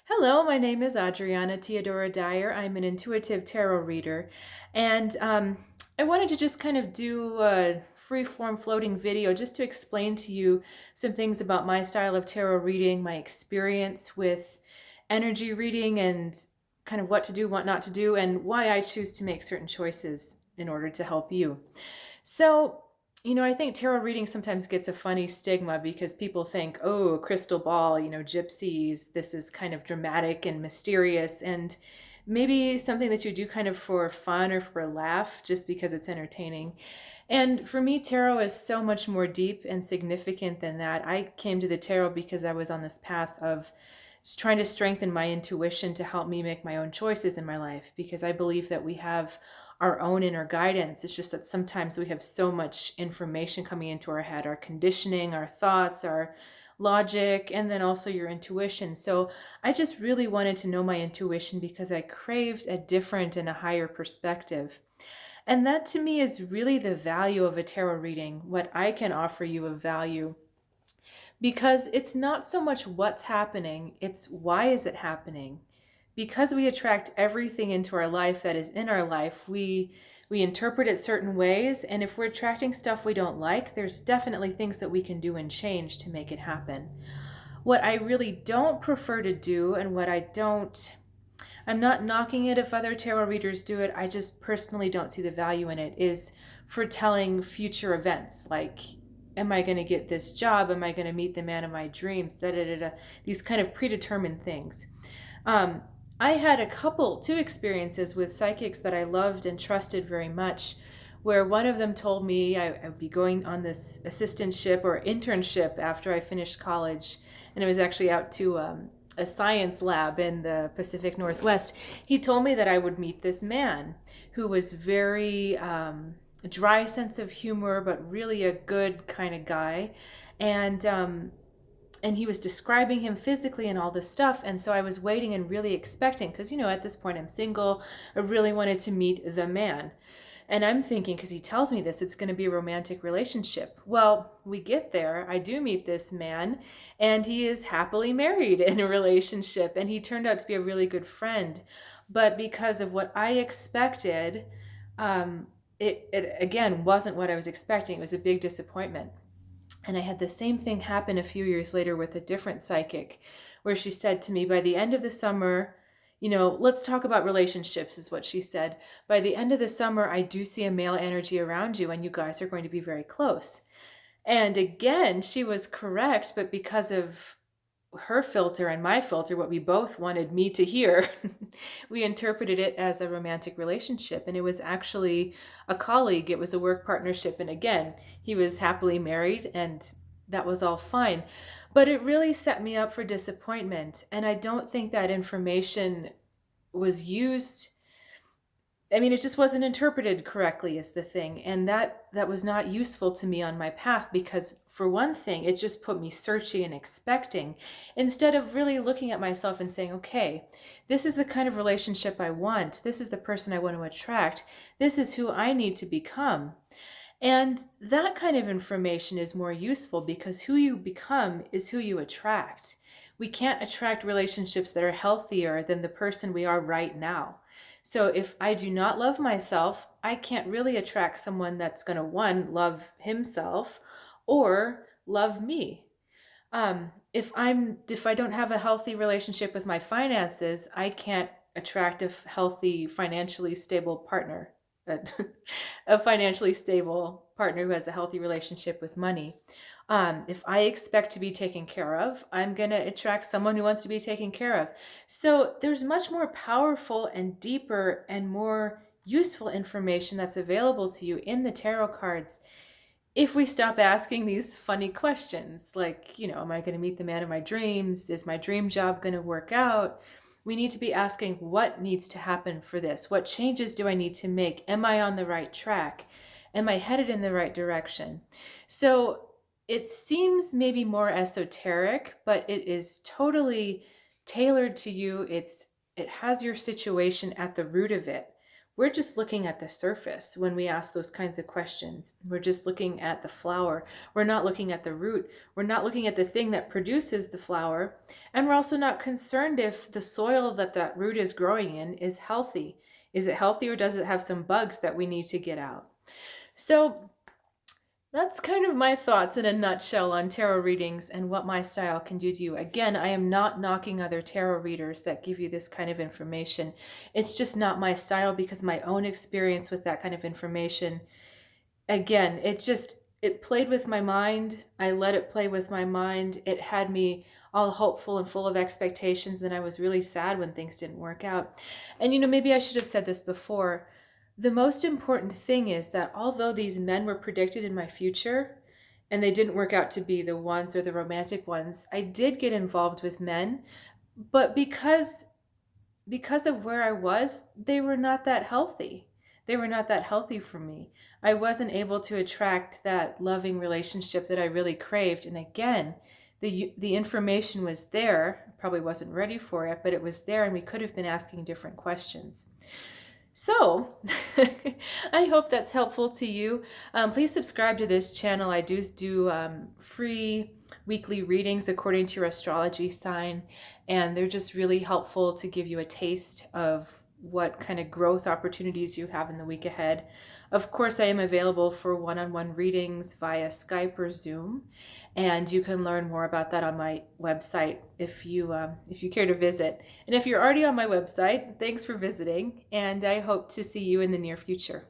Hello, my name is Adriana Theodora Dyer. I'm an intuitive tarot reader, and I wanted to just kind of do a free-form floating video just to explain to you some things about my style of tarot reading, my experience with energy reading, and kind of what to do, what not to do, and why I choose to make certain choices in order to help you. So, I think tarot reading sometimes gets a funny stigma because people think, oh, a crystal ball, gypsies, this is kind of dramatic and mysterious, and maybe something that you do kind of for fun or for a laugh just because it's entertaining. And for me, tarot is so much more deep and significant than that. I came to the tarot because I was on this path of trying to strengthen my intuition to help me make my own choices in my life because I believe that we have our own inner guidance. It's just that sometimes we have so much information coming into our head, our conditioning, our thoughts, our logic, and then also your intuition. So I just really wanted to know my intuition because I craved a different and a higher perspective. And that to me is really the value of a tarot reading, what I can offer you of value. Because it's not so much what's happening, it's why is it happening? Because we attract everything into our life that is in our life, we interpret it certain ways, and if we're attracting stuff we don't like, there's definitely things that we can do and change to make it happen. What I really don't prefer to do, and what I don't I'm not knocking it if other tarot readers do it. I just personally don't see the value in it, is for telling future events like, am I going to get this job? Am I going to meet the man of my dreams? Da, da, da, da. These kind of predetermined things. Um, I had two experiences with psychics that I loved and trusted very much, where one of them told me I would be going on this assistantship or internship after I finished college, and it was actually out to a science lab in the Pacific Northwest. He told me that I would meet this man who was very dry sense of humor, but really a good kind of guy, and he was describing him physically and all this stuff. And so I was waiting and really expecting, because at this point I'm single. I really wanted to meet the man. And I'm thinking, because he tells me this, it's going to be a romantic relationship. Well, we get there. I do meet this man, and he is happily married in a relationship. And he turned out to be a really good friend. But because of what I expected, it again wasn't what I was expecting. It was a big disappointment. And I had the same thing happen a few years later with a different psychic, where she said to me, by the end of the summer, let's talk about relationships, is what she said. By the end of the summer, I do see a male energy around you, and you guys are going to be very close. And again, she was correct, but because of her filter and my filter, what we both wanted me to hear, we interpreted it as a romantic relationship. And it was actually a colleague, it was a work partnership. And again, he was happily married, and that was all fine. But it really set me up for disappointment. And I don't think that information was used. I mean, it just wasn't interpreted correctly is the thing. And that was not useful to me on my path, because for one thing, it just put me searching and expecting instead of really looking at myself and saying, okay, this is the kind of relationship I want. This is the person I want to attract. This is who I need to become. And that kind of information is more useful because who you become is who you attract. We can't attract relationships that are healthier than the person we are right now. So if I do not love myself, I can't really attract someone that's going to, one, love himself or love me. If I don't have a healthy relationship with my finances, I can't attract a healthy, financially stable partner. a a financially stable partner who has a healthy relationship with money. If I expect to be taken care of, I'm going to attract someone who wants to be taken care of. So there's much more powerful and deeper and more useful information that's available to you in the tarot cards if we stop asking these funny questions like, am I going to meet the man of my dreams? Is my dream job going to work out? We need to be asking, what needs to happen for this? What changes do I need to make? Am I on the right track? Am I headed in the right direction? So it seems maybe more esoteric, but it is totally tailored to you. It has your situation at the root of it. we're just looking at the surface when we ask those kinds of questions. We're just looking at the flower. We're not looking at the root. We're not looking at the thing that produces the flower. And we're also not concerned if the soil that that root is growing in is healthy. Is it healthy, or does it have some bugs that we need to get out? So that's kind of my thoughts in a nutshell on tarot readings and what my style can do to you. Again, I am not knocking other tarot readers that give you this kind of information. It's just not my style, because my own experience with that kind of information, again, it played with my mind. I let it play with my mind. It had me all hopeful and full of expectations. Then I was really sad when things didn't work out. And maybe I should have said this before. The most important thing is that although these men were predicted in my future and they didn't work out to be the ones or the romantic ones, I did get involved with men, but because of where I was, they were not that healthy. They were not that healthy for me. I wasn't able to attract that loving relationship that I really craved. And again, the information was there. I probably wasn't ready for it, but it was there, and we could have been asking different questions. So I hope that's helpful to you. Please subscribe to this channel. I do free weekly readings according to your astrology sign, and they're just really helpful to give you a taste of what kind of growth opportunities you have in the week ahead. Of course, I am available for one-on-one readings via Skype or Zoom, and you can learn more about that on my website if you care to visit. And if you're already on my website, thanks for visiting, and I hope to see you in the near future.